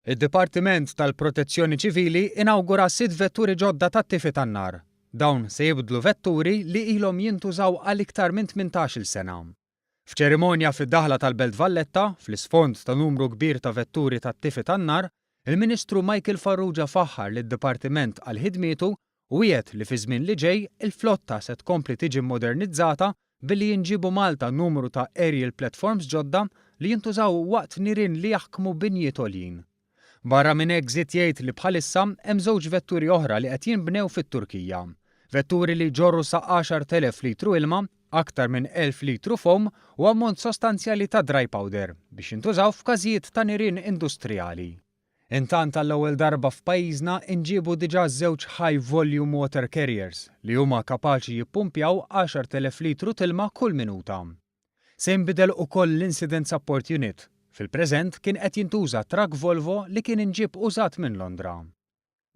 Id-Dipartiment tal-Protezzjoni Ċivili inawgura 6 vetturi ġodda tat-tifi tan-nar. Dawn se jibdlu vetturi li ilhom jintużaw għal iktar minn 18-il sena. F'ċerimonja fid-daħla tal-Belt Valletta, fl-isfond ta' numru kbir ta' vetturi tat-tifi tan-nar, il-Ministru Michael Farrugia faħħar lid-Dipartiment għal ħidmietu u jgħid li fi żmien li ġej il-flotta se tkompli tiġi modernizzata billi jinġibu Malta numru ta' aerial platforms ġodda li jintużaw waqt nirien li jaħkmu binjiet għoljin. Barra minn hekk żied jgħid li bħalissa hemm żewġ vetturi oħra li qed jinbnew fit-Turkija. Vetturi li ġorru sa 10,000 litru ilma, aktar minn 1,000 litru foam u ammont sostanzjali ta' dry powder biex jintużaw f'każijiet ta' nirien industrijali. Intant tal-ewwel darba f'pajjiżna inġiebu diġà żewġ high volume water carriers li huma kapaċi jippumpjaw 10,000 litru tilma kull minuta. Se jinbidel ukoll l-Incident Support Unit. Fil-preżent kien qed jintuża truck Volvo li kien inġib użat minn Londra.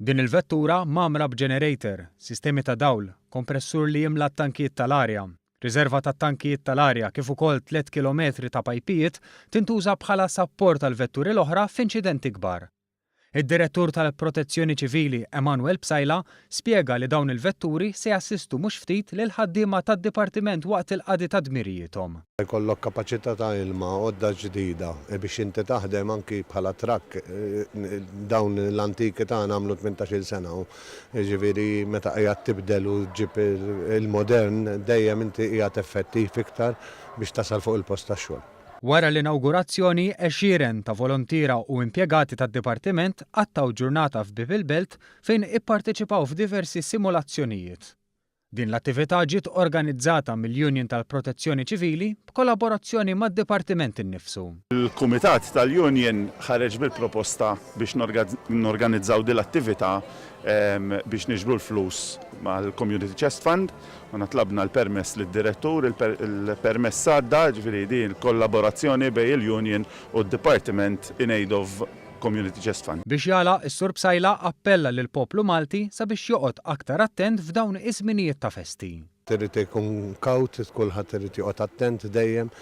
Din il-vettura mamra b'generator, sistemi ta' dawl, kompressur li jimla t-tankijiet tal-arja, riserva ta' tankijiet tal-arja kif ukoll 3 km ta' pajpijiet tintuża bħala sapport tal-vetturi l-oħra f'inċidenti kbar. Id-Direttur tal-Protezzjoni Ċivili Emanuel Bsajla spjega li dawn il-vetturi se jassistu mhux ftit lil ħaddiema tad-Dipartiment waqt il-qadi ta' dmirijietom. Jkollok kapaċità ta' ilma għodda ġdida biex inti taħdem anki bħala trakk dawn l-antiki tagħna għamlu 18-il sena. Ġifieri meta qiegħed tibdel u ġib il-modern dejjem inti qiegħed effettiv iktar biex tasal fuq il-post tax-xogħol. Wara l-inawgurazzjoni għexieren ta' volontira u impjegati tad-Dipartiment għattaw ġurnata f'Bibil Belt fejn ipparteċipaw f'diversi simulazzjonijiet. Din l-attività ġiet organizzata mill-Union tal-Protezzjoni Ċivili b'kollaborazzjoni mad-Dipartiment innifsu. Il-Kumitat tal-Union ħareġ bil-proposta biex norganizzaw din l-attività biex niġbru l-flus mal-Community Chest Fund u natlabna l-permess lid-direttur, il-permess sadda ġifieri din il-kollaborazzjoni bejn il-Union u d-Department in aid of Community Chest Fund. Biex jagħlaq is-Sur Bsajla appella lil poplu Malti sabiex joqgħod aktar attent f'dawn iż-żminijiet ta' festi. Irid ikun kawt, kulħadd irid joqgħod attent dejjem,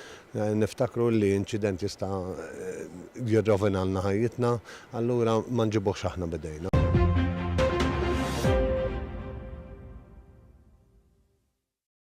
niftakru li inċident jista' jirrovinalna ħajjitna, allura ma nġibux aħna bidejna.